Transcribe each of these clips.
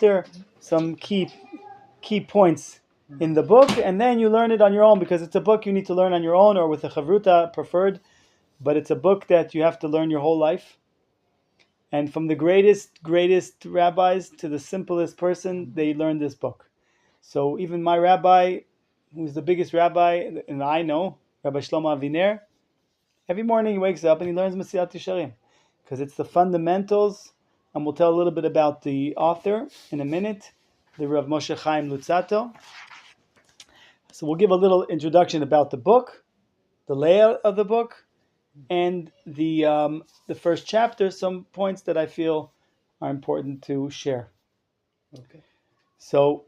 chapter, some key points in the book, and then you learn it on your own, because it's a book you need to learn on your own or with a chavruta preferred, but it's a book that you have to learn your whole life. And from the greatest rabbis to the simplest person, they learned this book. So even my rabbi, who's the biggest rabbi, and I know, Rabbi Shlomo Aviner, every morning he wakes up and he learns Messilat Yesharim, because it's the fundamentals, and we'll tell a little bit about the author in a minute, the Rav Moshe Chaim Lutzato. So we'll give a little introduction about the book, the layout of the book, and the first chapter, some points that I feel are important to share. Okay. So,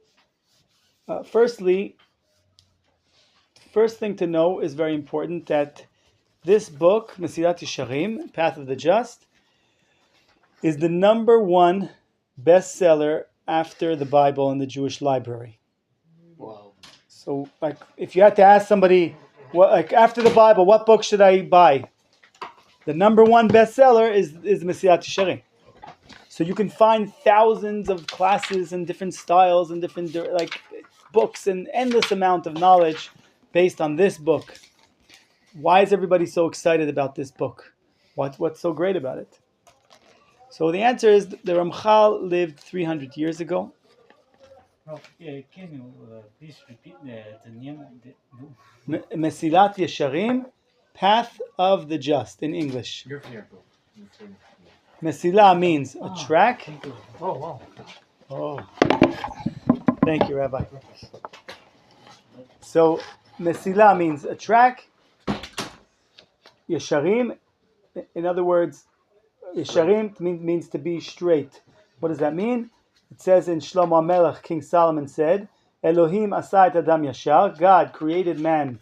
first thing to know is very important, that this book, Messilat Yesharim, Path of the Just, is the number one bestseller after the Bible in the Jewish library. Wow. So, like, if you had to ask somebody, after the Bible, what book should I buy? The number one bestseller is Messilat Yesharim. So you can find thousands of classes and different styles and different books and endless amount of knowledge based on this book. Why is everybody so excited about this book? What's so great about it? So the answer is, the Ramchal lived 300 years ago. Can you please repeat the name of the book? Mesilat Yesharim, Path of the Just, in English. Mesilah means a track. Oh, wow. Oh, thank you, Rabbi. So, Mesilah means a track. Yesharim, in other words, Yesharim means to be straight. What does that mean? It says in Shlomo Melech, King Solomon said, Elohim asa et adam yashar, God created man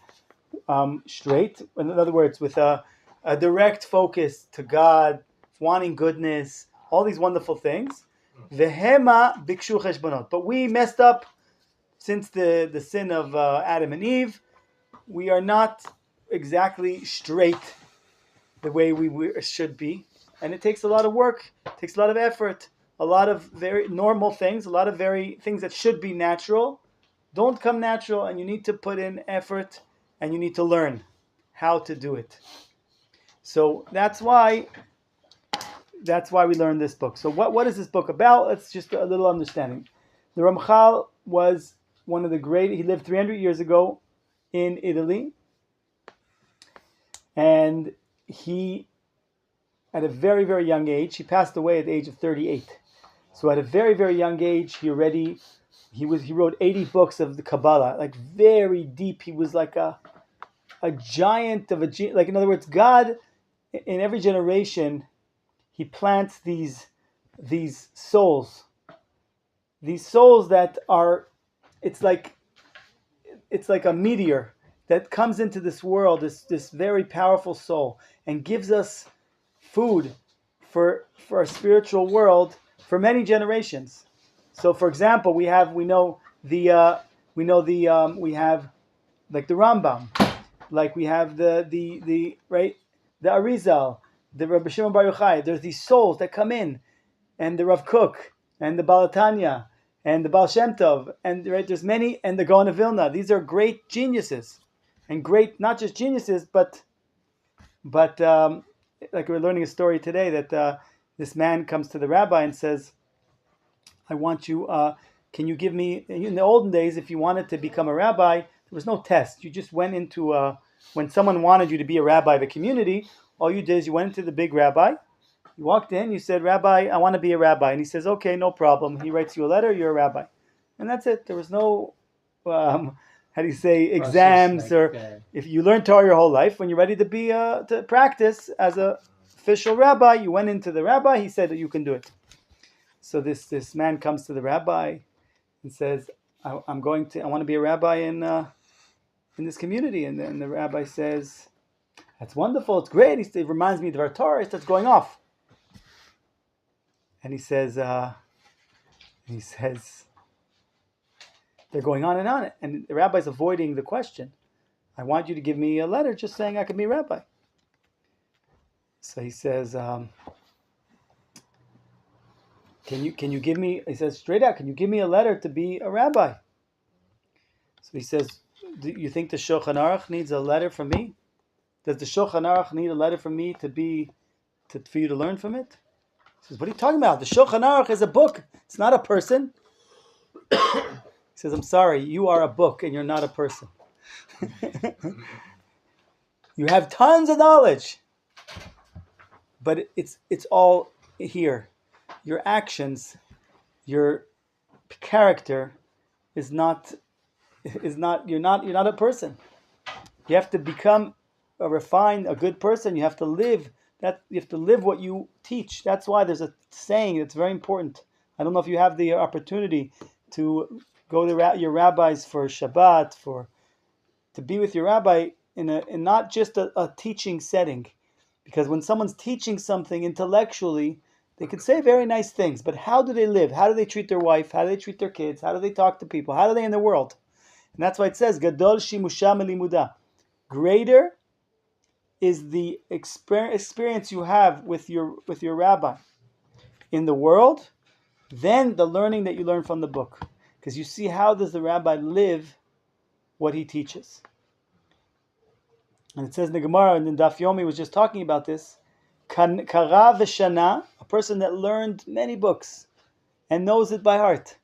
straight. In other words, with a direct focus to God, wanting goodness, all these wonderful things. Vehema bikshu cheshbonot. But we messed up since the sin of Adam and Eve. We are not exactly straight the way we should be. And it takes a lot of work, it takes a lot of effort, a lot of very normal things, a lot of very things that should be natural don't come natural, and you need to put in effort, and you need to learn how to do it. So that's why we learned this book. So what is this book about? Let's just a little understanding. The Ramchal was one of the great, he lived 300 years ago in Italy, and he, at a very, very young age, he passed away at the age of 38. So at a very, very young age, he wrote 80 books of the Kabbalah, like very deep. He was like a giant of like, in other words, God, in every generation, he plants these souls that are, it's like a meteor that comes into this world, this very powerful soul, and gives us food for our spiritual world for many generations. So, for example, we have like the Rambam, like we have the Arizal, the Rabbi Shimon Bar Yochai. There's these souls that come in, and the Rav Kook, and the Baal Tanya, and the Baal Shem Tov, and there's many, and the Gaon of Vilna. These are great geniuses, and great not just geniuses, but like we're learning a story today that this man comes to the rabbi and says, I want you, can you give me, in the olden days, if you wanted to become a rabbi, there was no test. You just went into, when someone wanted you to be a rabbi of a community, all you did is you went into the big rabbi, you walked in, you said, Rabbi, I want to be a rabbi. And he says, okay, no problem. He writes you a letter, you're a rabbi. And that's it. There was no, exams, if you learned Torah your whole life, when you're ready to be, to practice as a official rabbi, you went into the rabbi, he said that you can do it. So this man comes to the rabbi and says, I want to be a rabbi in this community. And then the rabbi says, that's wonderful, it's great. It reminds me of our Torah. He starts going off. And he says, they're going on. And the rabbi's avoiding the question. I want you to give me a letter just saying I can be a rabbi. So he says, can you give me, he says straight out, can you give me a letter to be a rabbi? So he says, do you think the Shulchan Aruch needs a letter from me? Does the Shulchan Aruch need a letter from me for you to learn from it? He says, what are you talking about? The Shulchan Aruch is a book. It's not a person. He says, I'm sorry, you are a book and you're not a person. You have tons of knowledge, but it's all here. Your actions, your character is not you're not a person. You have to become a good person. You have to live what you teach. That's why there's a saying that's very important. I don't know if you have the opportunity to go to your rabbis for Shabbat, to be with your rabbi in not just a teaching setting, because when someone's teaching something intellectually, they could say very nice things, but how do they live? How do they treat their wife? How do they treat their kids? How do they talk to people? How are they in the world? And that's why it says, Gadol shimusha melimuda. Greater is the experience you have with your rabbi in the world than the learning that you learn from the book. Because you see, how does the rabbi live what he teaches? And it says in the Gemara, and then Daf Yomi was just talking about this, Kara v'shana, a person that learned many books and knows it by heart.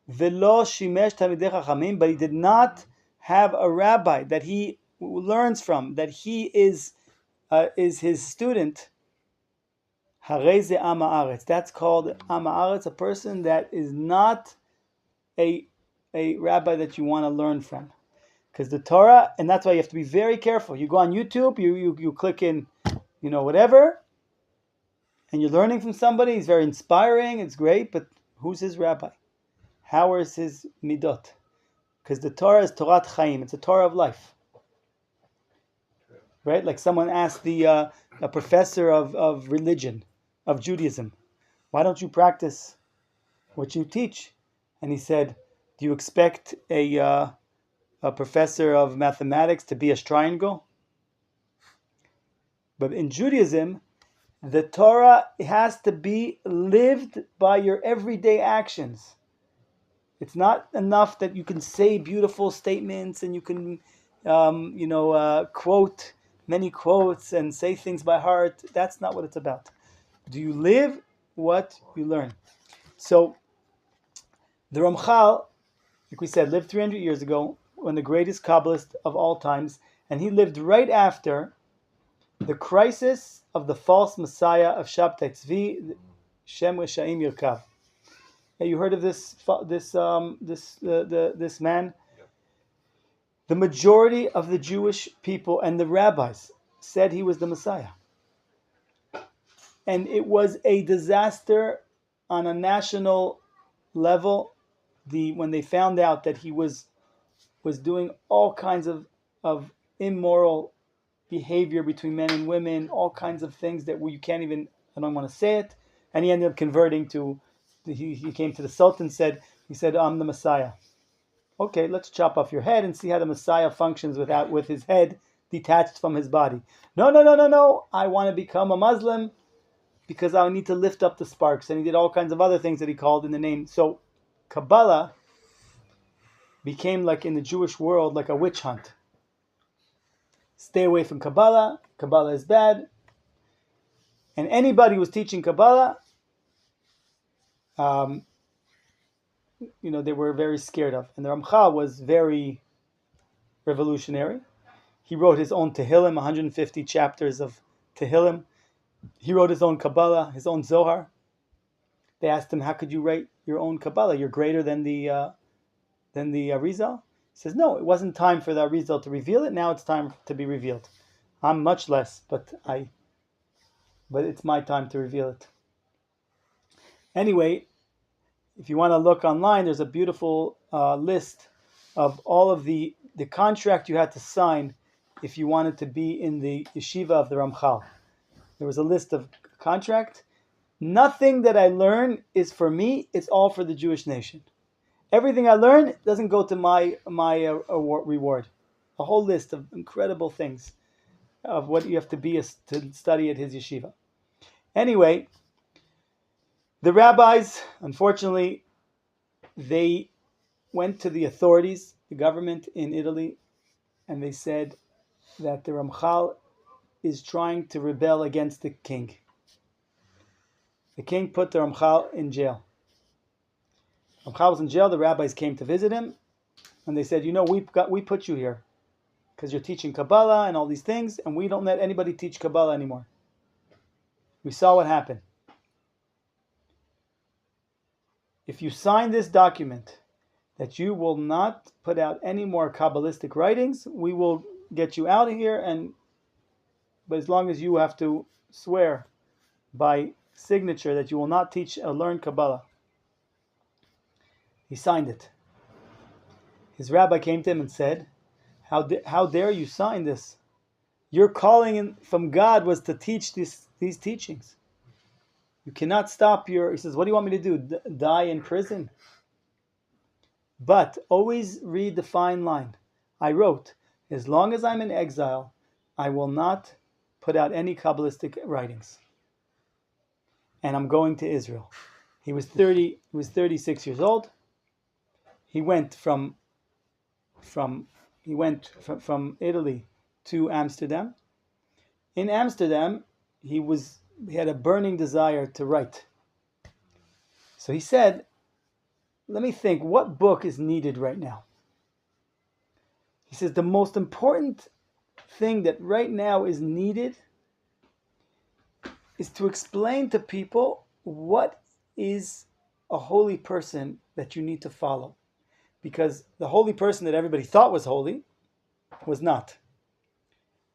Velo shimesh talmidei chachamim, but he did not have a rabbi that he learns from, that he is his student. Harei ze am haaretz. That's called am haaretz, a person that is not a rabbi that you want to learn from. Because the Torah, and that's why you have to be very careful. You go on YouTube, you click in, whatever, and you're learning from somebody. He's very inspiring. It's great, but who's his rabbi? How is his midot? Because the Torah is Torat Chaim. It's a Torah of life, right? Like someone asked a professor of religion, of Judaism, why don't you practice what you teach? And he said, do you expect a professor of mathematics to be a triangle? But in Judaism, the Torah has to be lived by your everyday actions. It's not enough that you can say beautiful statements and you can, quote many quotes and say things by heart. That's not what it's about. Do you live what you learn? So, the Ramchal, like we said, lived 300 years ago, one of the greatest Kabbalist of all times, and he lived right after the crisis of the false Messiah of Shabtai Tzvi, Shem Reshaim Yirkav. Hey, you heard of this man? The majority of the Jewish people and the rabbis said he was the Messiah, and it was a disaster on a national level. When they found out that he was doing all kinds of immoral behavior between men and women, all kinds of things that you can't even, I don't want to say it, and he ended up converting to. He came to the Sultan, he said, I'm the Messiah. Okay, let's chop off your head and see how the Messiah functions with his head detached from his body. No. I want to become a Muslim because I need to lift up the sparks. And he did all kinds of other things that he called in the name. So Kabbalah became, like in the Jewish world, like a witch hunt. Stay away from Kabbalah. Kabbalah is bad. And anybody who was teaching Kabbalah, they were very scared of. And the Ramchal was very revolutionary. He wrote his own Tehillim, 150 chapters of Tehillim. He wrote his own Kabbalah, his own Zohar. They asked him, how could you write your own Kabbalah? You're greater than the Arizal? He says, no, it wasn't time for the Arizal to reveal it. Now it's time to be revealed. I'm much less, but it's my time to reveal it. Anyway, if you want to look online, there's a beautiful list of all of the contract you had to sign if you wanted to be in the yeshiva of the Ramchal. There was a list of contract. Nothing that I learn is for me. It's all for the Jewish nation. Everything I learn doesn't go to my reward. A whole list of incredible things of what you have to be to study at his yeshiva. Anyway, The rabbis, unfortunately, they went to the authorities, the government in Italy, and they said that the Ramchal is trying to rebel against the king. The king put the Ramchal in jail. Ramchal was in jail. The rabbis came to visit him, and they said, we put you here because you're teaching Kabbalah and all these things, and we don't let anybody teach Kabbalah anymore. We saw what happened. If you sign this document that you will not put out any more Kabbalistic writings, we will get you out of here, but as long as you have to swear by signature that you will not teach or learn Kabbalah. He signed it. His rabbi came to him and said, how dare you sign this? Your calling from God was to teach these teachings. You cannot stop he says, what do you want me to do? Die in prison? But always read the fine line. I wrote, as long as I'm in exile, I will not put out any Kabbalistic writings. And I'm going to Israel. He was 36 years old. He went from Italy to Amsterdam. In Amsterdam, he had a burning desire to write. So he said, let me think, what book is needed right now? He says, the most important thing that right now is needed is to explain to people what is a holy person that you need to follow. Because the holy person that everybody thought was holy was not.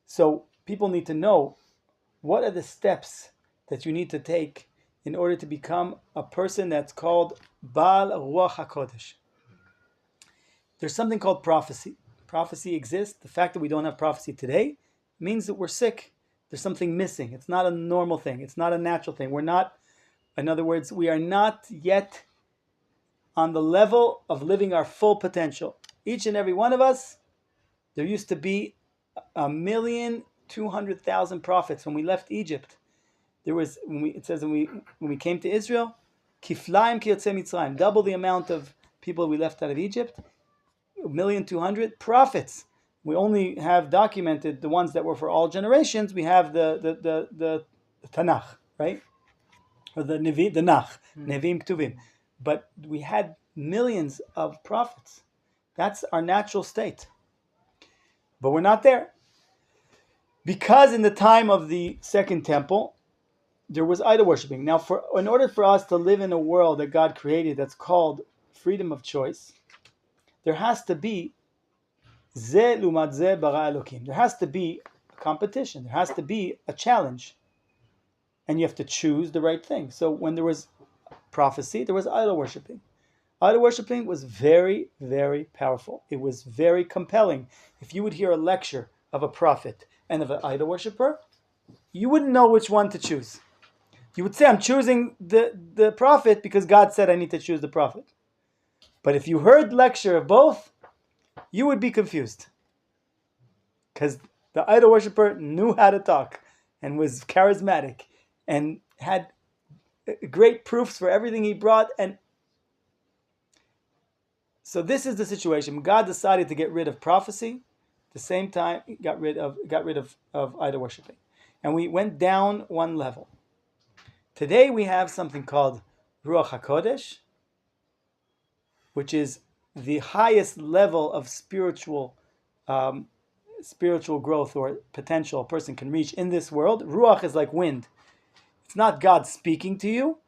So people need to know what are the steps that you need to take in order to become a person that's called Baal Ruach HaKodesh. There's something called prophecy. Prophecy exists. The fact that we don't have prophecy today means that we're sick. There's something missing. It's not a normal thing. It's not a natural thing. In other words, we are not yet on the level of living our full potential. Each and every one of us, there used to be 1,200,000 prophets when we left Egypt. It says when we came to Israel, Kiflaim ki yotzei Mitzrayim, double the amount of people we left out of Egypt, 1,200,000 prophets. We only have documented the ones that were for all generations. We have the Tanakh, right? Or the Nevi, the Nach, Nevim Ktuvim. But we had millions of prophets. That's our natural state. But we're not there. Because in the time of the Second Temple, there was idol worshipping. Now, in order for us to live in a world that God created that's called freedom of choice, there has to be Ze lumat ze bara Elokim. There has to be a competition. There has to be a challenge. And you have to choose the right thing. So when there was prophecy, there was idol worshipping. Idol worshipping was very, very powerful. It was very compelling. If you would hear a lecture of a prophet and of an idol worshiper, you wouldn't know which one to choose. You would say, I'm choosing the prophet because God said I need to choose the prophet. But if you heard lecture of both, you would be confused. Because the idol worshiper knew how to talk and was charismatic and had great proofs for everything he brought. And so this is the situation. God decided to get rid of prophecy. At the same time, he got rid of idol worshipping. And we went down one level. Today we have something called Ruach HaKodesh, which is the highest level of spiritual growth or potential a person can reach in this world. Ruach is like wind. It's not God speaking to you,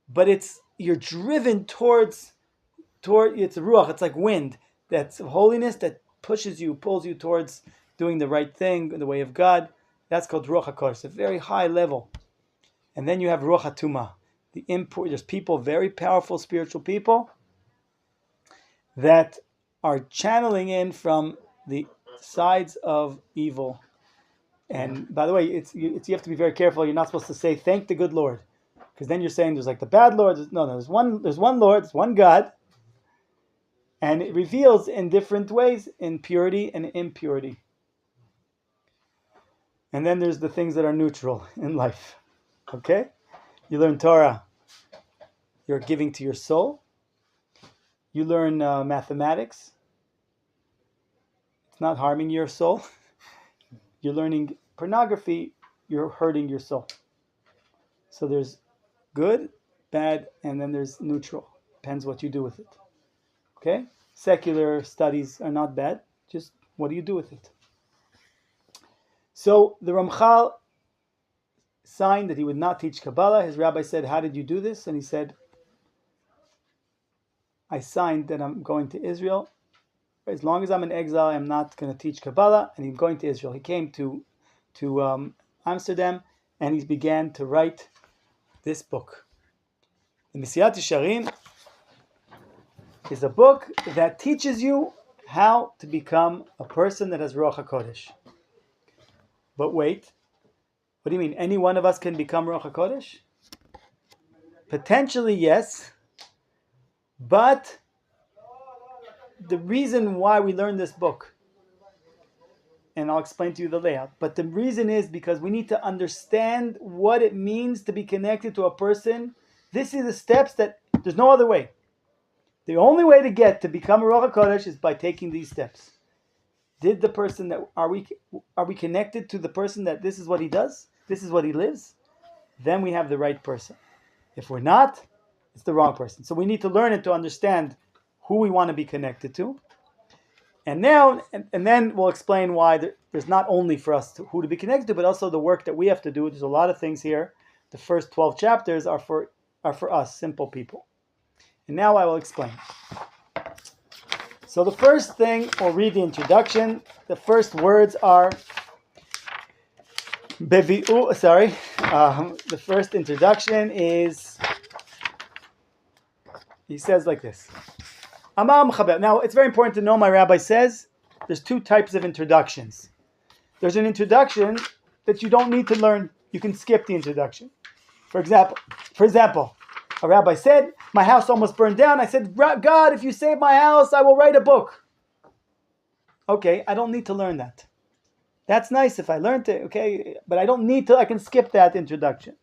but you're driven towards it's Ruach. It's like wind. That's holiness that pushes you, pulls you towards doing the right thing in the way of God. That's called Ruach HaKodesh. It's a very high level. And then you have Ruach HaTumah. There's people, very powerful spiritual people, that are channeling in from the sides of evil. And by the way, you have to be very careful. You're not supposed to say, thank the good Lord. Because then you're saying there's like the bad Lord. There's one Lord, there's one God. And it reveals in different ways, in purity and impurity. And then there's the things that are neutral in life. Okay? You learn Torah. you're giving to your soul. You learn mathematics. It's not harming your soul. You're learning pornography. You're hurting your soul. So there's good, bad, and then there's neutral. Depends what you do with it. Okay? Secular studies are not bad. Just what do you do with it? So the Ramchal signed that he would not teach Kabbalah. His rabbi said, how did you do this? And he said, I signed that I'm going to Israel. As long as I'm in exile, I'm not going to teach Kabbalah, and I'm going to Israel. He came to Amsterdam, and he began to write this book. The Messilat Yesharim is a book that teaches you how to become a person that has Ruach HaKodesh. But wait, what do you mean? Any one of us can become Ruach HaKodesh? Potentially, yes. But the reason why we learn this book, and I'll explain to you the layout, but the reason is because we need to understand what it means to be connected to a person. This is the steps that there's no other way. The only way to get to become a Ruach HaKodesh is by taking these steps. Did the person that are we connected to the person that this is what he does? This is what he lives? Then we have the right person. If we're not, it's the wrong person. So we need to learn it to understand who we want to be connected to. And now, and then we'll explain why there's not only for us who to be connected to, but also the work that we have to do. There's a lot of things here. The first 12 chapters are for us, simple people. And now I will explain. So the first thing, we'll read the introduction. The first words are the first introduction is, he says like this. Now, it's very important to know, my rabbi says, there's two types of introductions. There's an introduction that you don't need to learn. You can skip the introduction. For example, a rabbi said, my house almost burned down. I said, God, if you save my house, I will write a book. Okay, I don't need to learn that. That's nice if I learned it, okay, but I don't need to, I can skip that introduction.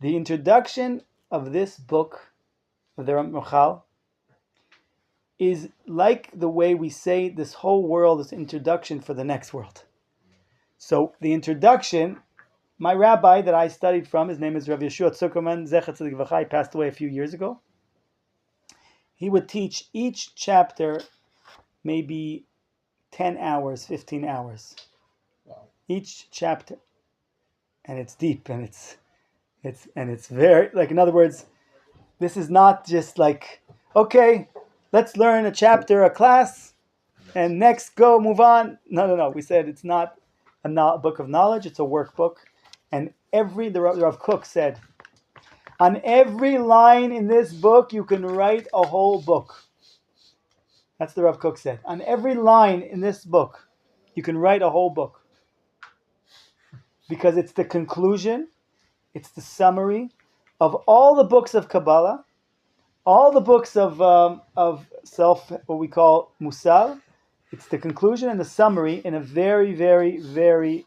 The introduction of this book, of the Ramchal, is like the way we say this whole world is introduction for the next world. So the introduction, my rabbi that I studied from, his name is Rav Yeshua Zuckerman, Zecher Tzadik V'chai, he passed away a few years ago. He would teach each chapter maybe 10 hours, 15 hours. Wow. Each Chapter. And it's deep, and it's very, like, in other words, this is not just like, okay, let's learn a chapter, a class, and next go, move on. No. We said it's not a book of knowledge, it's a workbook. And the Rav Kook said, on every line in this book, you can write a whole book. That's the Rav Kook said. On every line in this book, you can write a whole book. Because it's the conclusion, it's the summary of all the books of Kabbalah, all the books of self, what we call Musar. It's the conclusion and the summary in a very, very, very,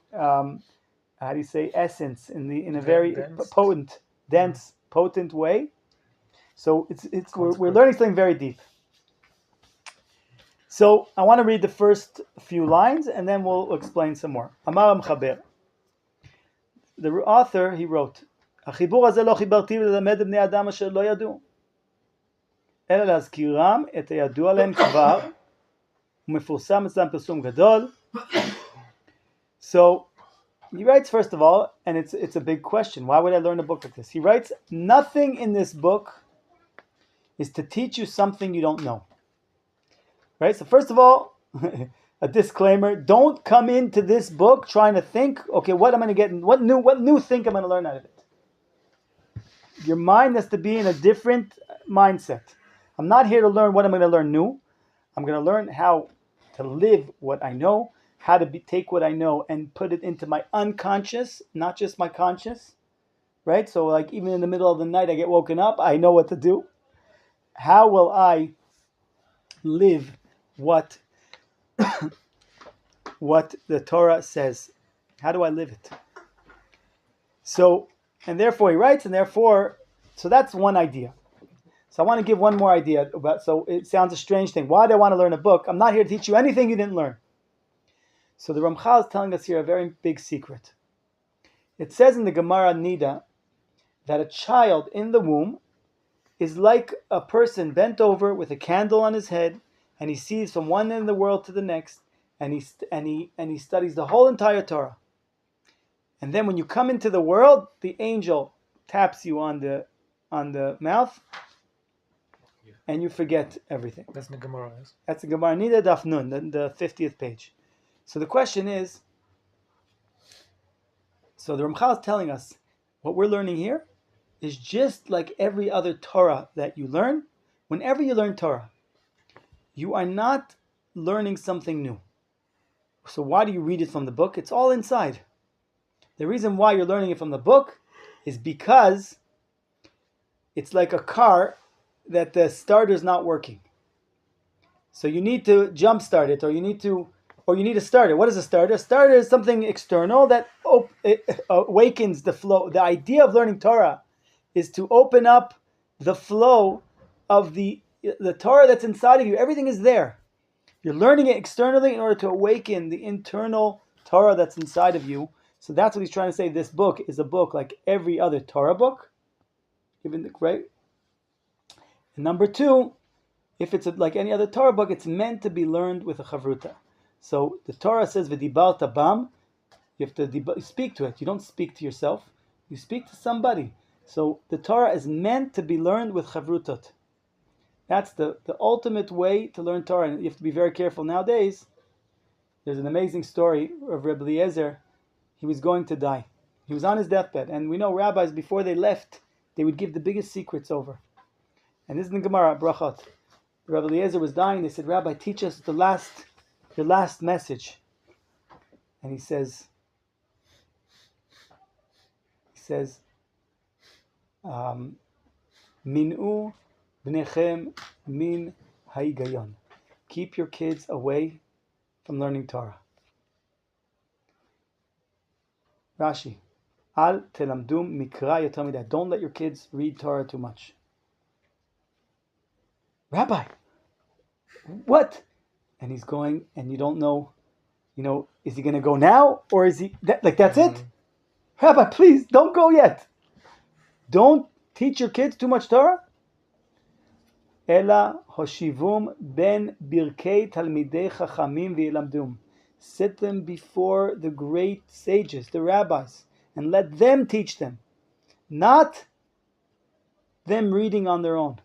essence, in a very dense, potent way. So we're learning something very deep. So I want to read the first few lines and then we'll explain some more. Amar Mechaber. The author, he wrote, החיבור הזה לא חיברתי ללמד בני אדם אשר לא ידעו, אלא להזכירם את הידוע להם כבר, ומפורסם אצלם פרסום גדול. So he writes, first of all, and it's a big question, why would I learn a book like this? He writes, nothing in this book is to teach you something you don't know. Right? So first of all, a disclaimer, don't come into this book trying to think, okay, what am I going to get, what new thing am I going to learn out of it? Your mind has to be in a different mindset. I'm not here to learn what I'm going to learn new. I'm going to learn how to live what I know, how to take what I know and put it into my unconscious, not just my conscious. Right? So like even in the middle of the night, I get woken up, I know what to do. How will I live what the Torah says? How do I live it? So, and therefore he writes, and therefore So that's one idea. So I want to give one more idea about. So it sounds a strange thing. Why do I want to learn a book? I'm not here to teach you anything you didn't learn. So the Ramchal is telling us here a very big secret. It says in the Gemara Nida that a child in the womb is like a person bent over with a candle on his head, and he sees from one end of the world to the next, and he studies the whole entire Torah. And then when you come into the world, the angel taps you on the mouth, and you forget everything. That's the Gemara. Yes? That's the Gemara Nida Daf Nun, the 50th page. So the question is, so the Ramchal is telling us, what we're learning here is just like every other Torah that you learn. Whenever you learn Torah, you are not learning something new. So why do you read it from the book? It's all inside. The reason why you're learning it from the book is because it's like a car that the starter's not working. So you need to jump start it, or you need a starter. What is a starter? A starter is something external that awakens the flow. The idea of learning Torah is to open up the flow of the Torah that's inside of you. Everything is there. You're learning it externally in order to awaken the internal Torah that's inside of you. So that's what he's trying to say. This book is a book like every other Torah book. Right? And number two, if it's like any other Torah book, it's meant to be learned with a chavruta. So the Torah says, "V'dibarta bam," you have to speak to it. You don't speak to yourself. You speak to somebody. So the Torah is meant to be learned with chavrutot. That's the ultimate way to learn Torah. And you have to be very careful nowadays. There's an amazing story of Rabbi Eliezer. He was going to die. He was on his deathbed. And we know rabbis, before they left, they would give the biggest secrets over. And this is in the Gemara, Brachot. Rabbi Eliezer was dying. They said, "Rabbi, teach us your last message." And he says, Min'u bnechem min ha'igayon. Keep your kids away from learning Torah. Rashi, Al telamdum mikra yoter midai. Don't let your kids read Torah too much. Rabbi, what? And he's going, and you don't know, is he going to go now, or is he that's it? Rabbi, please don't go yet. Don't teach your kids too much Torah. Ela hoshivum ben birkei talmidei chachamim v'yilamdum. Sit them before the great sages, the rabbis, and let them teach them, not them reading on their own.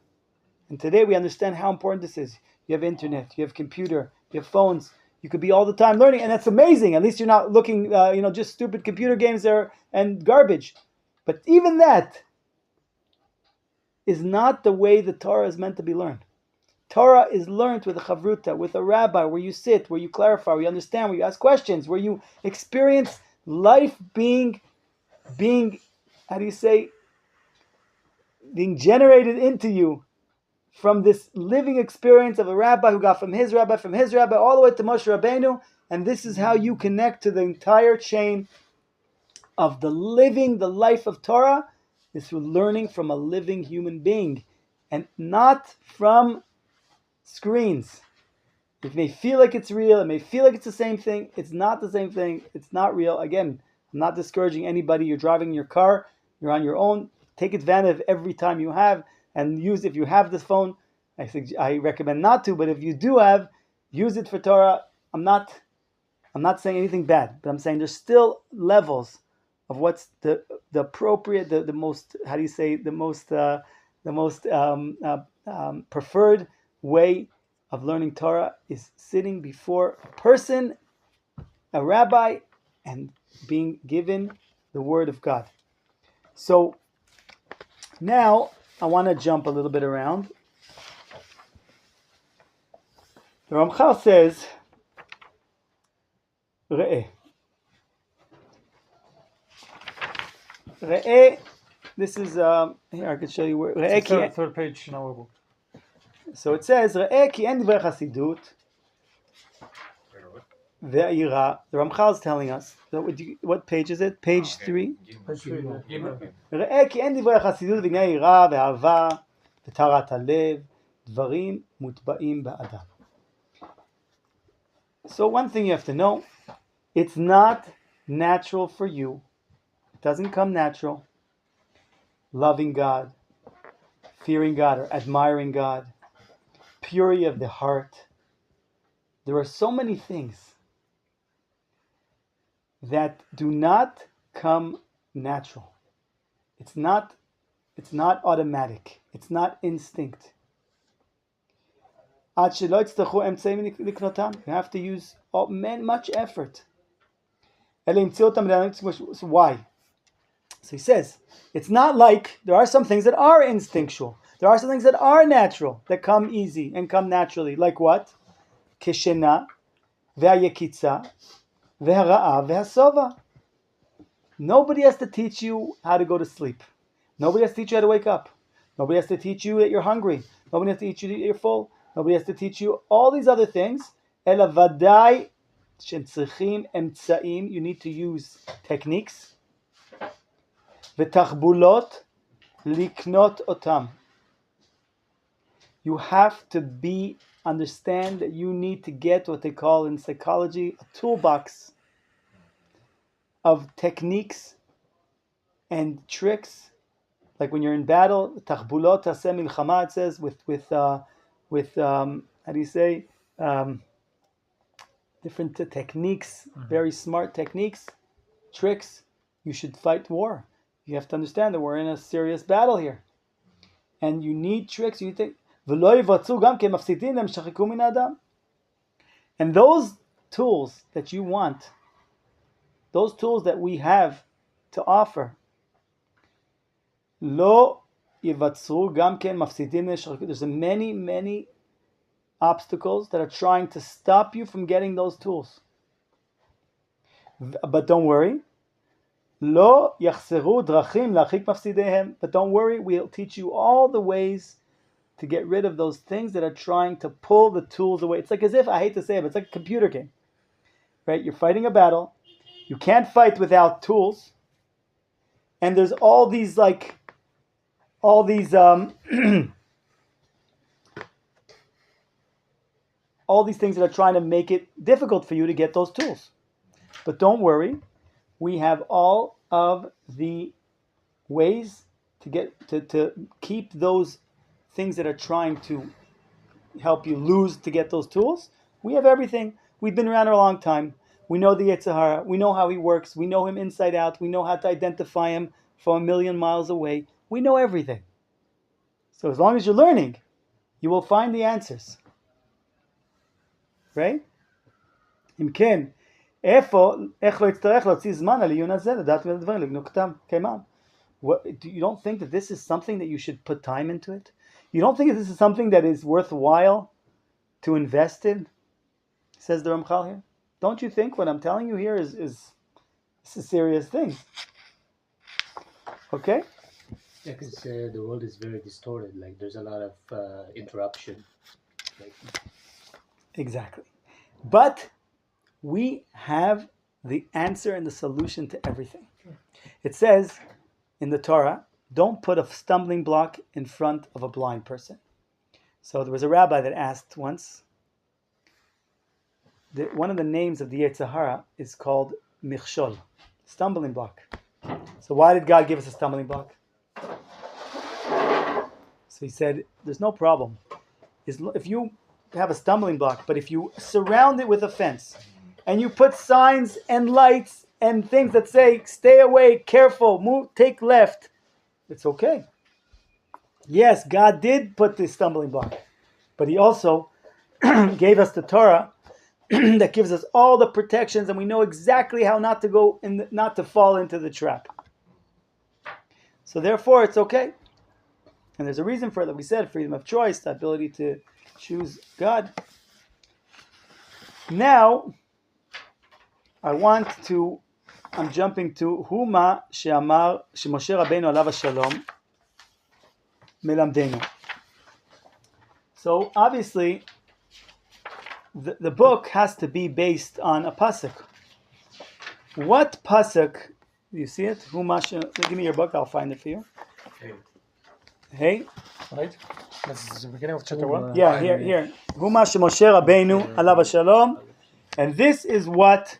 And today we understand how important this is. You have internet, you have computer, you have phones. You could be all the time learning, and that's amazing. At least you're not looking, just stupid computer games there and garbage. But even that is not the way the Torah is meant to be learned. Torah is learned with a chavruta, with a rabbi, where you sit, where you clarify, where you understand, where you ask questions, where you experience life being being generated into you from this living experience of a rabbi who got from his rabbi, all the way to Moshe Rabbeinu. And this is how you connect to the entire chain of the life of Torah, is through learning from a living human being, and not from screens. It may feel like it's real, it may feel like it's the same thing. It's not the same thing. It's not real. Again, I'm not discouraging anybody. You're driving your car, you're on your own. Take advantage of every time you have, and use, if you have this phone, I recommend not to, but if you do have, use it for Torah. I'm not saying anything bad, but I'm saying there's still levels of what's the appropriate, the most, how do you say, the most preferred way of learning Torah is sitting before a person, a rabbi, and being given the word of God. So now I want to jump a little bit around. The Ramchal says, Re'eh. Re'eh, this is, here I can show you where, Re'eh, third page in our book. So it says, Re'eh ki en dvar chasidut, ve'ira. The Ramchal is telling us. What page is it? Page 3. ראה כי אין דברי החסידות וענייני יראה ואהבה וטהרת הלב דברים מוטבעים באדם. So one thing you have to know, it's not natural for you. It doesn't come natural. Loving God, fearing God, or admiring God, purity of the heart. There are so many things that do not come natural. It's not automatic. It's not instinct. You have to use much effort. So why? So he says, it's not like there are some things that are instinctual. There are some things that are natural, that come easy and come naturally. Like what? Keshena, ve'ayekitza, ve'hara'a, ve'hasova. Nobody has to teach you how to go to sleep. Nobody has to teach you how to wake up. Nobody has to teach you that you're hungry. Nobody has to teach you that you're full. Nobody has to teach you all these other things. Ela vadai she'tzrichim emtsaim. You need to use techniques. V'tachbulot liknot otam. You have to understand that you need to get what they call in psychology a toolbox of techniques and tricks. Like when you're in battle, tachbulot taseh milchama, it says with how do you say, different techniques, very smart techniques, tricks. You should fight war. You have to understand that we're in a serious battle here, and you need tricks. You think, and those tools that you want, those tools that we have to offer, lo yivatzru gam ken mafsidin. There's many obstacles that are trying to stop you from getting those tools. But don't worry. Lo yachseru drachim lachik mafsidehem. But don't worry, we'll teach you all the ways to get rid of those things that are trying to pull the tools away. It's like as if, I hate to say it, but it's like a computer game. Right? You're fighting a battle. You can't fight without tools. And there's all these all these things that are trying to make it difficult for you to get those tools. But don't worry, we have all of the ways to get to keep those things that are trying to help you lose to get those tools. We have everything. We've been around a long time. We know the Yetzirah. We know how he works. We know him inside out. We know how to identify him from a million miles away. We know everything. So as long as you're learning, you will find the answers. Right? אם כן, איך לא יצטרך להוציא זמן על עיון הזה, לדעת ולדברים, לבנוקתם, כימם. You don't think that this is something that you should put time into it? You don't think that this is something that is worthwhile to invest in? Says the Ramchal here. Don't you think what I'm telling you here is a serious thing? Okay? Yeah, because the world is very distorted. Like there's a lot of interruption. Exactly. But we have the answer and the solution to everything. It says in the Torah, don't put a stumbling block in front of a blind person. So there was a rabbi that asked once, one of the names of the Yetzirah is called Michshol, stumbling block. So why did God give us a stumbling block? So he said, there's no problem. If you have a stumbling block, but if you surround it with a fence, and you put signs and lights and things that say, stay away, careful, move, take left, it's okay. Yes, God did put the stumbling block, but he also gave us the Torah that gives us all the protections, and we know exactly how not to go not to fall into the trap. So therefore, it's okay. And there's a reason for it that we said, freedom of choice, the ability to choose God. Now, I'm jumping to Huma she'amar Moshe Rabbeinu alav hashalom melamdenu. So obviously, the book has to be based on a pasuk. What pasuk? Do you see it? Give me your book. I'll find it for you. Hey. Right? That's the beginning of chapter 1. Yeah, here. Humash Moshe Rabbeinu alav shalom, and this is what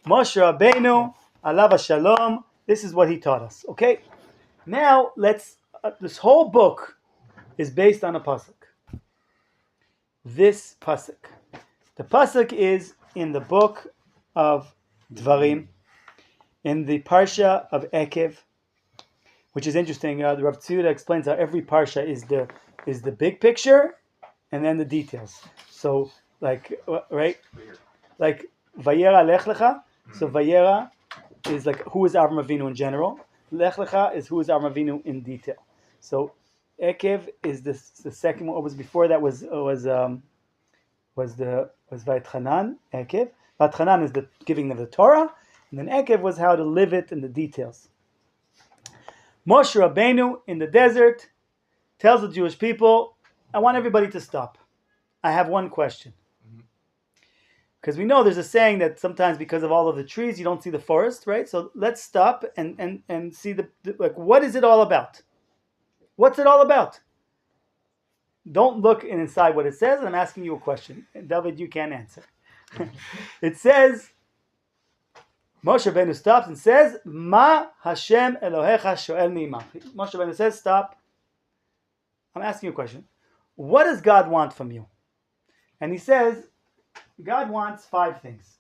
Moshe Rabbeinu alav shalom. This is what he taught us. Okay. Now let's. This whole book is based on a pasuk. This pasuk. The pasuk is in the book of Dvarim, in the parsha of Ekev, which is interesting. The Rav Tzura explains how every parsha is the big picture, and then the details. So, like Vayera Lech Lecha. So Vayera is like who is Avram Avinu in general. Lech Lecha is who is Avram Avinu in detail. So Ekev is the second one. What was before that was Vayetchanan, Ekev. Vayetchanan is the giving of the Torah, and then Ekev was how to live it in the details. Moshe Rabbeinu in the desert tells the Jewish people, I want everybody to stop. I have one question. Because we know there's a saying that sometimes because of all of the trees, you don't see the forest, right? So let's stop and see what is it all about? What's it all about? Don't look inside what it says, and I'm asking you a question. And David, you can't answer. It says, Moshe Rabbeinu stops and says, Ma Hashem Elohecha shoel mi'imach. Moshe Rabbeinu says, stop. I'm asking you a question. What does God want from you? And he says, God wants 5 things.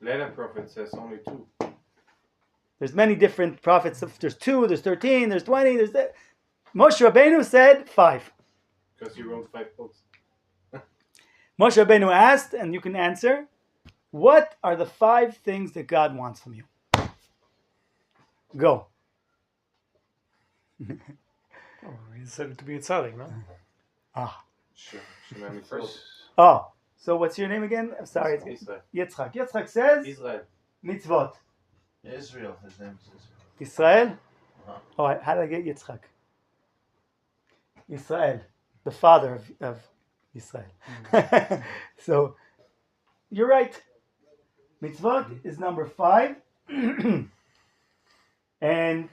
Later prophet says only 2. There's many different prophets. There's 2, there's 13, there's 20. Moshe Rabbeinu said 5. Because he wrote 5 books. Moshe Rabbeinu asked, and you can answer, what are the 5 things that God wants from you? Go. He said it to be a tzaddik, no? Shemesh first. Oh, so what's your name again? I'm sorry. Israel. Yitzchak. Yitzchak says Israel. mitzvot. Israel. His name is Israel. Israel? Oh, how did I get Yitzchak? Israel, the father of Israel. So, you're right. Mitzvot is number 5. And,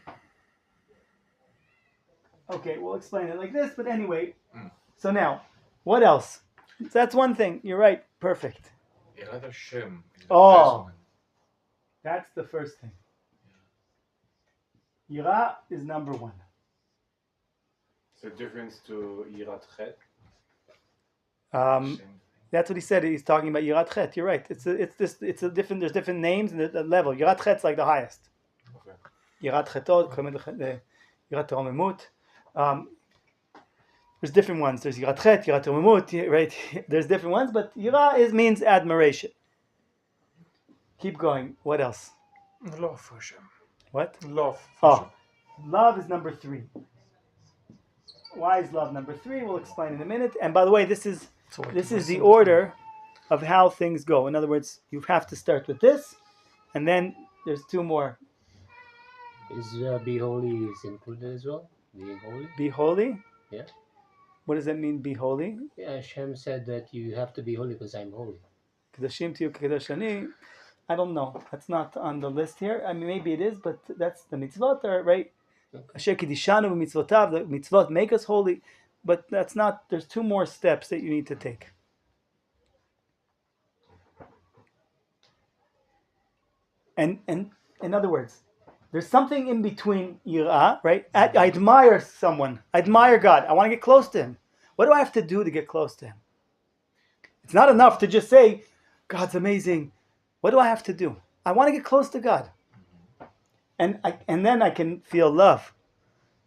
okay, we'll explain it like this, but anyway. So now, what else? So that's one thing. You're right. Perfect. Yirat Hashem. Oh, that's the first thing. Yira is number 1. It's a difference to Yirat Chet. That's what he said. He's talking about Yirat Chet. You're right. It's a different. There's different names and the level. Yirat Chet's like the highest. Okay. Yirat Chetot, Yirat Romemut. There's different ones. There's Yirat Chet, Yirat Romemut. Right. There's different ones, but Yira means admiration. Keep going. What else? Love for Hashem. What? Love for Hashem. Love is number 3. Why is love number 3? We'll explain in a minute. And by the way, this is the order of how things go. In other words, you have to start with this, and then there's 2 more. Is be holy is included as well? Being holy? Be holy? Yeah. What does that mean, be holy? Yeah, Hashem said that you have to be holy because I'm holy. Kedoshim tiyu kedosh ani. I don't know. That's not on the list here. I mean, maybe it is, but that's the mitzvot, right? Asher kidishanu b'mitzvotav. The mitzvot make us holy, but that's not. There's 2 more steps that you need to take. And in other words, there's something in between yirah, right? I admire someone. I admire God. I want to get close to Him. What do I have to do to get close to Him? It's not enough to just say, God's amazing. What do I have to do? I want to get close to God. And then I can feel love.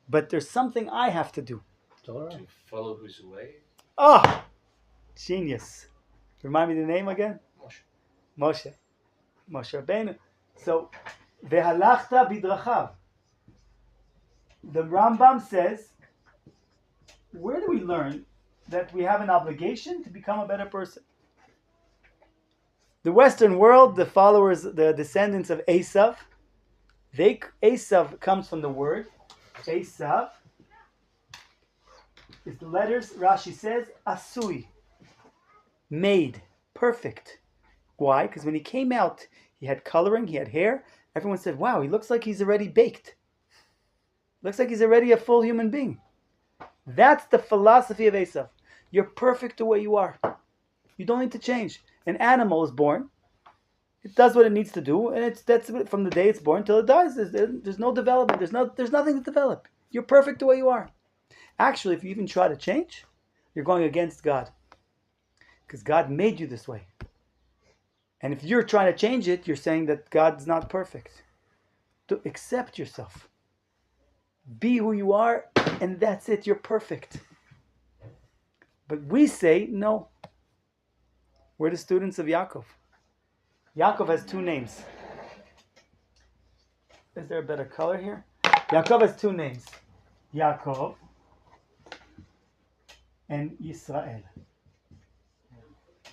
But there's something I have to do. Torah? To follow His way. Oh, genius. Remind me the name again? Moshe Rabbeinu. So, Vehalachta bidrachav. The Rambam says, where do we learn that we have an obligation to become a better person? The Western world, the followers, the descendants of Esav, Esav comes from the word Esav. It's the letters, Rashi says, Asui. made, perfect. Why? Because when he came out, he had coloring, he had hair. Everyone said, wow, he looks like he's already baked. Looks like he's already a full human being. That's the philosophy of Esav. You're perfect the way you are. You don't need to change. An animal is born. It does what it needs to do, and that's from the day it's born till it dies. There's no development. There's nothing to develop. You're perfect the way you are. Actually, if you even try to change, you're going against God. Because God made you this way. And if you're trying to change it, you're saying that God's not perfect. To accept yourself. Be who you are, and that's it. You're perfect. But we say, no. We're the students of Yaakov. Yaakov has two names. Is there a better color here? Yaakov has two names. Yaakov and Yisrael.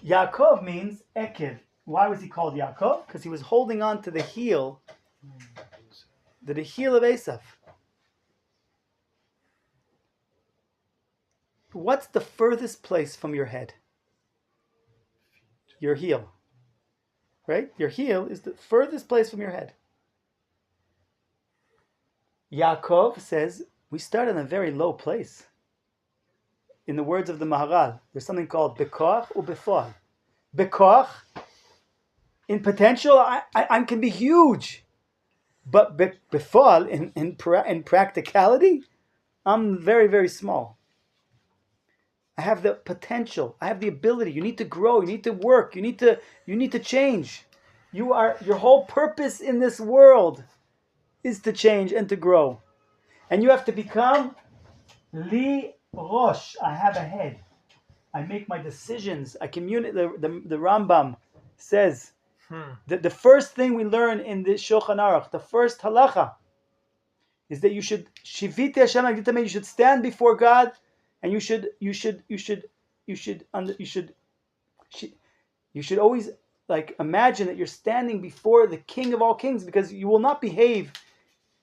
Yaakov means Ekev. Why was he called Yaakov? Because he was holding on to the heel of Esav. What's the furthest place from your head? Your heel. Right? Your heel is the furthest place from your head. Yaakov says, we start in a very low place. In the words of the Maharal, there's something called Bekoach or Befal. Bekoach, in potential, I can be huge. But Befal, in practicality, I'm very, very small. I have the potential. I have the ability. You need to grow. You need to work. You need to change. Your whole purpose in this world is to change and to grow. And you have to become Li Rosh. I have a head. I make my decisions. I communicate. The Rambam says that the first thing we learn in the Shulchan Aruch, the first halacha, is that you should Shiviti Hashem Agditamei. You should stand before God. And you should always imagine that you're standing before the King of all kings, because you will not behave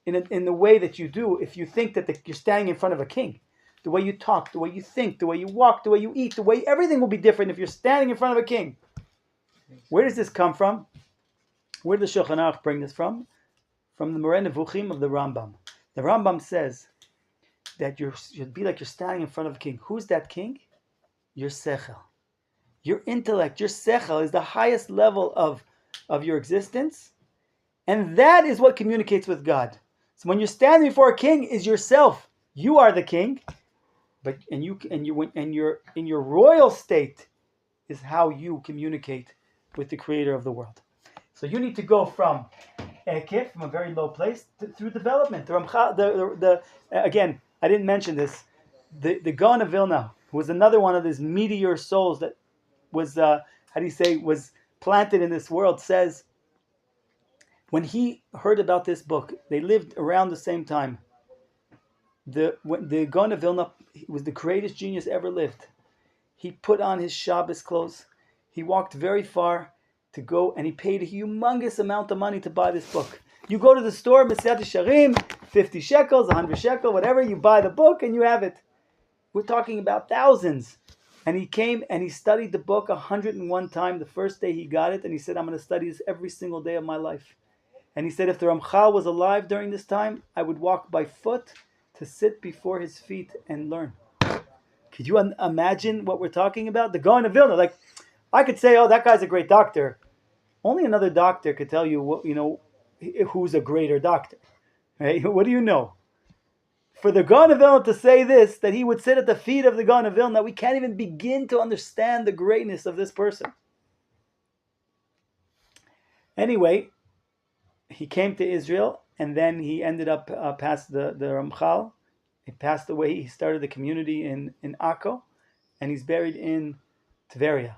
in the way that you do if you think that you're standing in front of a king. The way you talk, the way you think, the way you walk, the way you eat, everything will be different if you're standing in front of a king. Where does this come from? Where does Shulchan Aruch bring this from? From the Moreh Nevuchim of the Rambam. The Rambam says that you should be like you're standing in front of a king. Who's that king? Your sechel. Your intellect, your sechel is the highest level of your existence. And that is what communicates with God. So when you're standing before a king, is yourself. You are the king. But in your royal state is how you communicate with the creator of the world. So you need to go from Ekif, from a very low place, through development. Again, I didn't mention this. The Gaon of Vilna, who was another one of these meteor souls that was, was planted in this world, says, when he heard about this book, they lived around the same time. The Gaon of Vilna was the greatest genius ever lived. He put on his Shabbos clothes. He walked very far to go, and he paid a humongous amount of money to buy this book. You go to the store, Messilat Yesharim, 50 shekels, 100 shekels, whatever, you buy the book and you have it. We're talking about thousands. And he came and he studied the book 101 times the first day he got it, and he said, I'm going to study this every single day of my life. And he said, if the Ramchal was alive during this time, I would walk by foot to sit before his feet and learn. Could you imagine what we're talking about? The Gaon of Vilna, I could say, oh, that guy's a great doctor. Only another doctor could tell you, who's a greater doctor. Right? What do you know? For the Gaon of Vilna to say this, that he would sit at the feet of the Gaon of Vilna, we can't even begin to understand the greatness of this person. Anyway, he came to Israel, and then he ended up past the Ramchal. He passed away. He started the community in Akko, and he's buried in Tveria.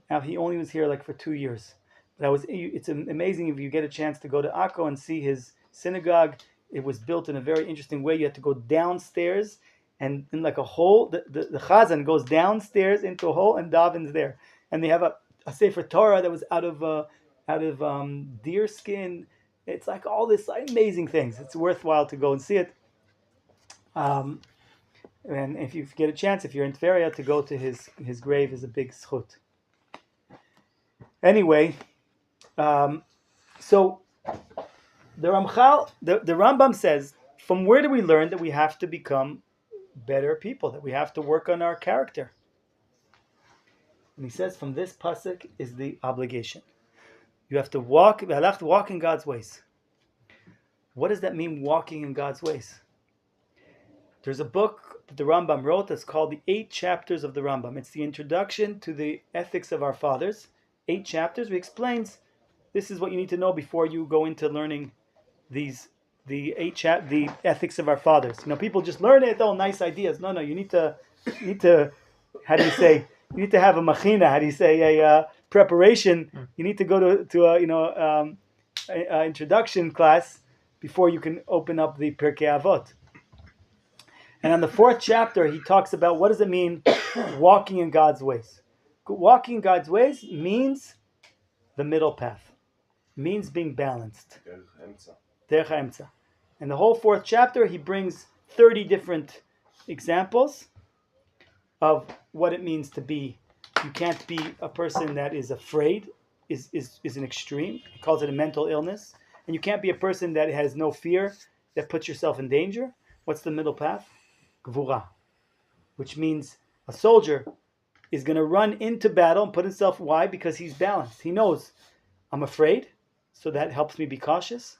Now, he only was here for 2 years. But it's amazing if you get a chance to go to Akko and see his synagogue. It was built in a very interesting way. You had to go downstairs, and in a hole, the chazan goes downstairs into a hole and davens there. And they have a Sefer Torah that was out of deer skin. It's all this amazing things. It's worthwhile to go and see it. And if you get a chance, if you're in Tveria, to go to his grave is a big zchut. Anyway, so the Ramchal, the Rambam says, from where do we learn that we have to become better people, that we have to work on our character? And he says, from this pasuk is the obligation. You have to walk in God's ways. What does that mean, walking in God's ways? There's a book that the Rambam wrote that's called the 8 Chapters of the Rambam. It's the introduction to the ethics of our fathers. 8 chapters. He explains this is what you need to know before you go into learning the ethics of our fathers. People just learn it. Oh, nice ideas. No, you need to. How do you say? You need to have a machina. How do you say a preparation? You need to go to a introduction class before you can open up the Pirkei Avot. And on the 4th chapter, he talks about what does it mean walking in God's ways. Walking in God's ways means the middle path, means being balanced. Derech ha'emtza. And the whole 4th chapter, he brings 30 different examples of what it means to be. You can't be a person that is afraid, is an extreme. He calls it a mental illness. And you can't be a person that has no fear, that puts yourself in danger. What's the middle path? Gvura, which means a soldier is going to run into battle and put himself. Why? Because he's balanced. He knows I'm afraid, so that helps me be cautious.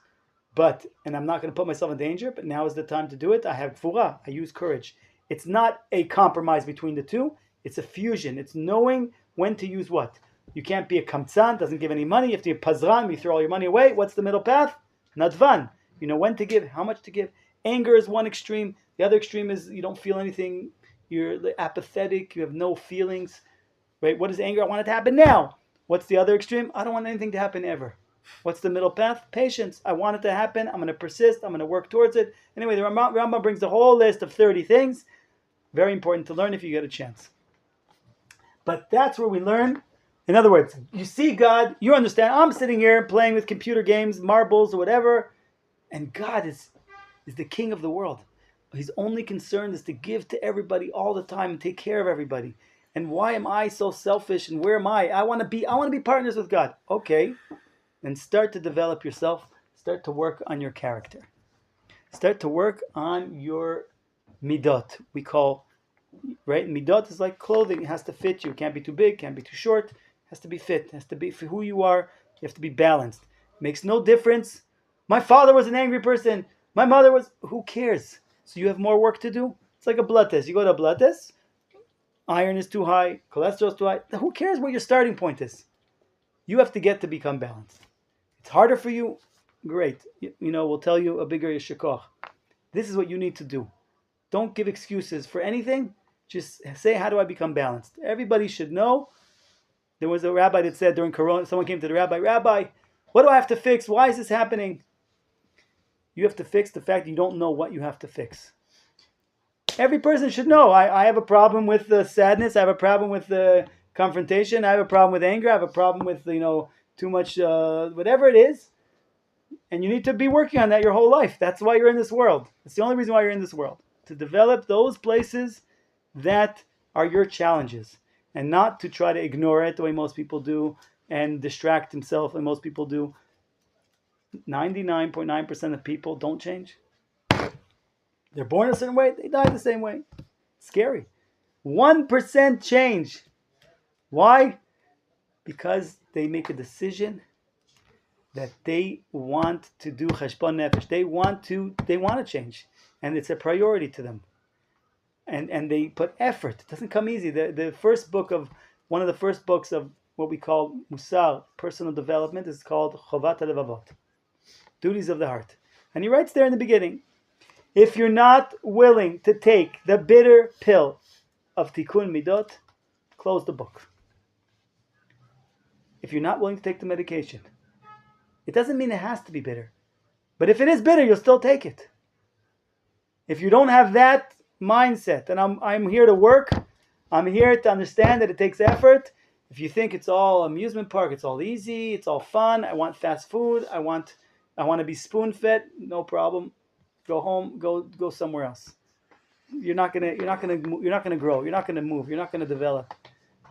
And I'm not going to put myself in danger. But now is the time to do it. I have gvura. I use courage. It's not a compromise between the two. It's a fusion. It's knowing when to use what. You can't be a kamtzan, doesn't give any money. You have to be a pazran, you throw all your money away. What's the middle path? Nadvan. You know when to give, how much to give. Anger is one extreme. The other extreme is you don't feel anything. You're apathetic. You have no feelings. Right? What is anger? I want it to happen now. What's the other extreme? I don't want anything to happen ever. What's the middle path? Patience. I want it to happen. I'm going to persist. I'm going to work towards it. Anyway, the Rambam brings the whole list of 30 things. Very important to learn if you get a chance. But that's where we learn. In other words, you see God, you understand, I'm sitting here playing with computer games, marbles or whatever, and God is the king of the world. His only concern is to give to everybody all the time and take care of everybody. And why am I so selfish? And where am I? I want to be partners with God. Okay. Then start to develop yourself. Start to work on your character. Start to work on your midot. We call, right? Midot is like clothing. It has to fit you. It can't be too big. Can't be too short. It has to be fit. It has to be for who you are. You have to be balanced. It makes no difference. My father was an angry person. My mother was. Who cares? So you have more work to do. It's like a blood test. You go to a blood test. Iron is too high. Cholesterol is too high. Who cares what your starting point is? You have to get to become balanced. It's harder for you. Great. We'll tell you a bigger yeshikoch. This is what you need to do. Don't give excuses for anything. Just say, how do I become balanced? Everybody should know. There was a rabbi that said during Corona, someone came to the rabbi, Rabbi, what do I have to fix? Why is this happening? You have to fix the fact that you don't know what you have to fix. Every person should know. I have a problem with sadness. I have a problem with confrontation. I have a problem with anger. I have a problem with too much whatever it is. And you need to be working on that your whole life. That's why you're in this world. It's the only reason why you're in this world. To develop those places that are your challenges. And not to try to ignore it the way most people do and distract himself the way most people do. 99.9% of people don't change. They're born a certain way, they die the same way. It's scary. 1% change. Why? Because they make a decision that they want to do cheshbon nefesh. They want to change. And it's a priority to them. And they put effort. It doesn't come easy. One of the first books of what we call Musar, personal development, is called Chovat HaLevavot, Duties of the Heart. And he writes there in the beginning, if you're not willing to take the bitter pill of Tikkun Midot, close the book. If you're not willing to take the medication, it doesn't mean it has to be bitter. But if it is bitter, you'll still take it. If you don't have that mindset, and I'm here to work, I'm here to understand that it takes effort. If you think it's all amusement park, it's all easy, it's all fun, I want fast food, I want to be spoon-fed, no problem. Go home, go somewhere else. you're not gonna grow. You're not gonna move. You're not gonna develop.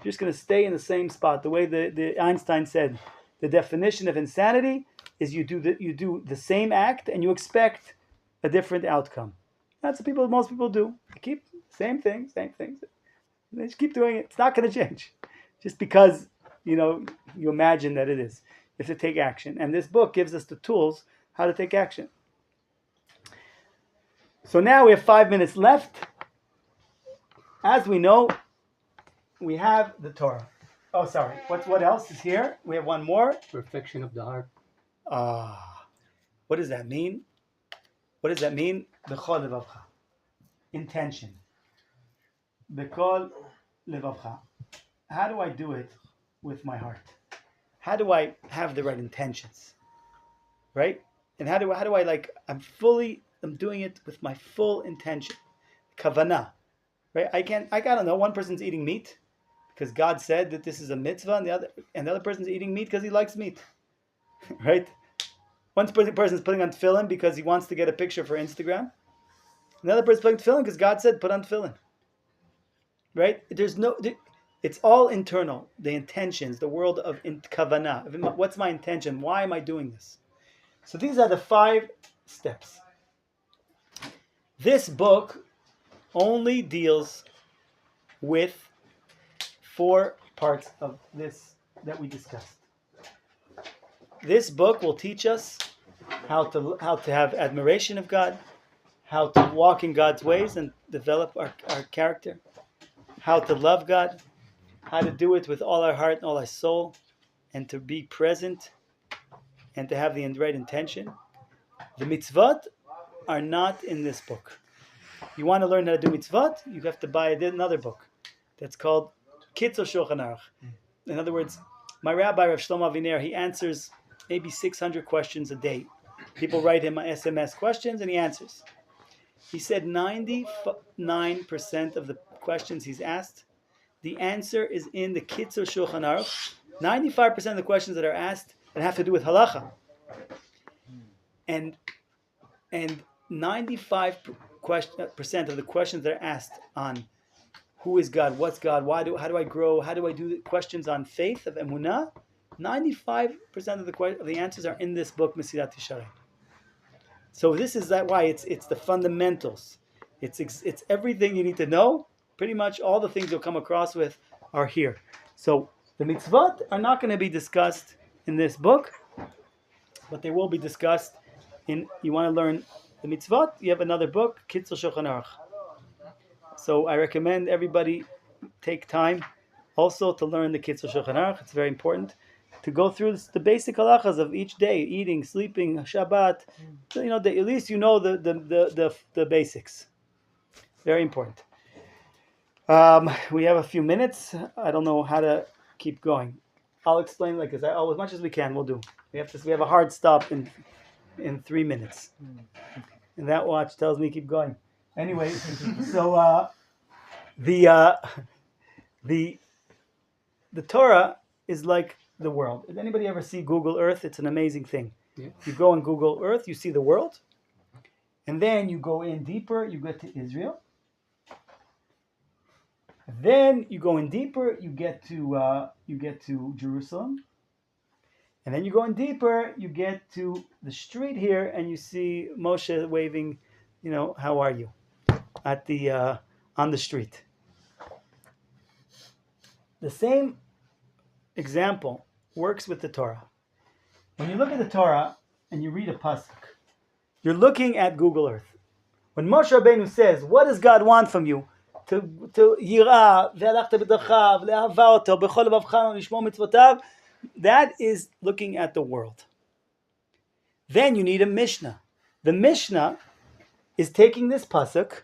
You're just gonna stay in the same spot. The way the Einstein said, the definition of insanity is you do the same act and you expect a different outcome. That's what most people do. They keep same thing. They just keep doing it. It's not going to change, just because you imagine that it is. You have to take action, and this book gives us the tools how to take action. So now we have 5 minutes left. As we know, we have the Torah. Oh, sorry. What else is here? We have one more. Perfection of the heart. What does that mean? B'chol levavcha. Intention. B'chol levavcha. How do I do it with my heart? How do I have the right intentions? Right? And how do I I'm doing it with my full intention. Kavanah. Right? I don't know, one person's eating meat because God said that this is a mitzvah, and the other person's eating meat because he likes meat. Right? One person's putting on tefillin because he wants to get a picture for Instagram. Another person's putting tefillin because God said put on tefillin. Right? It's all internal. The intentions, the world of kavanah. What's my intention? Why am I doing this? So these are the 5 steps. This book only deals with 4 parts of this that we discussed. This book will teach us how to have admiration of God, how to walk in God's ways and develop our character, how to love God, how to do it with all our heart and all our soul, and to be present and to have the right intention. The mitzvot are not in this book. You want to learn how to do mitzvot, you have to buy another book that's called Kitzur Shulchan Aruch. In other words, my rabbi, Rav Shlomo Aviner, he answers maybe 600 questions a day. People write him SMS questions and he answers. He said 99% of the questions he's asked, the answer is in the Kitzur Shulchan Aruch. 95% of the questions that are asked that have to do with halacha. And 95% of the questions that are asked on who is God, what's God, how do I grow, how do I do the questions on faith of emunah, 95% of the answers are in this book, Messilat Yesharim. So this is why it's the fundamentals. It's everything you need to know. Pretty much all the things you'll come across with are here. So the mitzvot are not going to be discussed in this book, but they will be discussed in. You want to learn the mitzvot? You have another book, Kitzur Shulchan Aruch. So I recommend everybody take time also to learn the Kitzur Shulchan Aruch. It's very important to go through the basic halachas of each day: eating, sleeping, Shabbat. At least you know the basics. Very important. We have a few minutes. I don't know how to keep going. I'll explain as much as we can. We'll do. We have a hard stop in 3 minutes, and that watch tells me keep going. Anyway, so the Torah is like the world. Did anybody ever see Google Earth? It's an amazing thing. Yeah. You go on Google Earth, you see the world, and then you go in deeper. You get to Israel. Then you go in deeper. You get to Jerusalem, and then you go in deeper. You get to the street here, and you see Moshe waving. How are you? At the on the street. The same example works with the Torah. When you look at the Torah and you read a pasuk, you're looking at Google Earth. When Moshe Rabbeinu says, "What does God want from you?" To yirah, ve'alachta b'derchav, le'ahava oto, b'chol levavcha, lishmo mitzvotav, that is looking at the world. Then you need a Mishnah. The Mishnah is taking this pasuk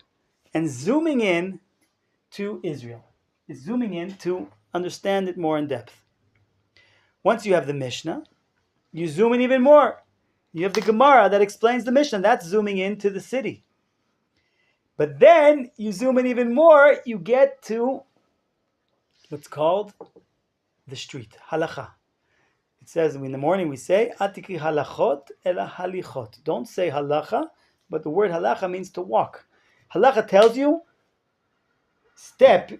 and zooming in to Israel. It's zooming in to understand it more in depth. Once you have the Mishnah, you zoom in even more. You have the Gemara that explains the Mishnah. That's zooming into the city. But then you zoom in even more, you get to what's called the street, halacha. It says in the morning we say, Atiki halachot ela halichot. Don't say halacha, but the word halacha means to walk. Halacha tells you, step,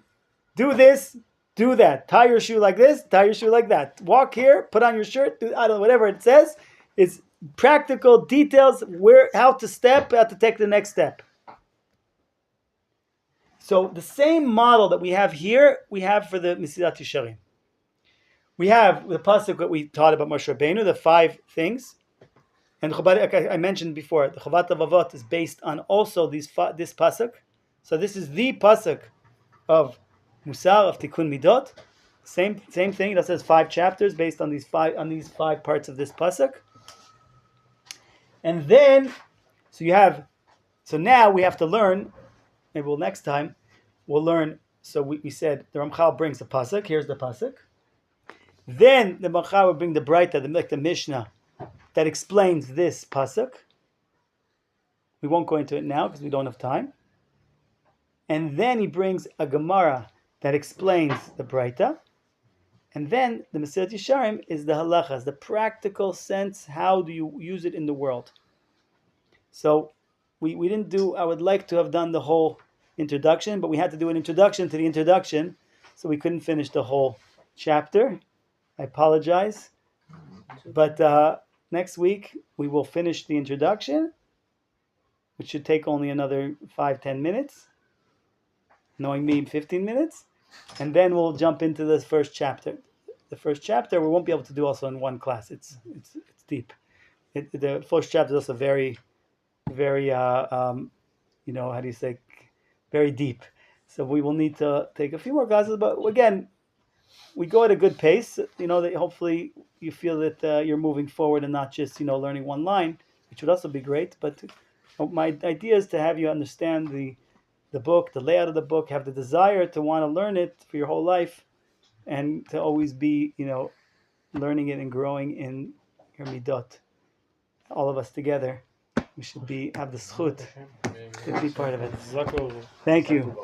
do this, do that. Tie your shoe like this, tie your shoe like that. Walk here, put on your shirt, do, I don't know, whatever it says. It's practical details, how to step, how to take the next step. So the same model that we have here, we have for the Messilat Yesharim. We have the pasuk that we taught about Moshe Rabbeinu, the 5 things. And like I mentioned before, the Chavat Avavot is based on also this pasuk. So this is the pasuk of Musar, of Tikkun Midot. Same thing. That says 5 chapters based on these five parts of this pasuk. And then, so now we have to learn. Maybe next time we'll learn. So we said the Ramchal brings the pasuk. Here's the pasuk. Then the Ramchal will bring the Braita, the Mishnah, that explains this pasuk. We won't go into it now because we don't have time. And then he brings a Gemara that explains the Braita. And then the Messilat Yesharim is the halachas, the practical sense. How do you use it in the world? So we didn't do. I would like to have done the whole introduction, but we had to do an introduction to the introduction, so we couldn't finish the whole chapter. I apologize, but next week we will finish the introduction, which should take only another 5-10 minutes. Knowing me, 15 minutes, and then we'll jump into the first chapter. The first chapter we won't be able to do also in one class. It's deep. The first chapter is also very, very how do you say, very deep. So we will need to take a few more classes. But again, we go at a good pace. That hopefully you feel that you're moving forward and not just learning one line, which would also be great. But my idea is to have you understand the book, the layout of the book, have the desire to want to learn it for your whole life, and to always be, learning it and growing in your midot. All of us together, we should have the zchut to be part of it. Thank you.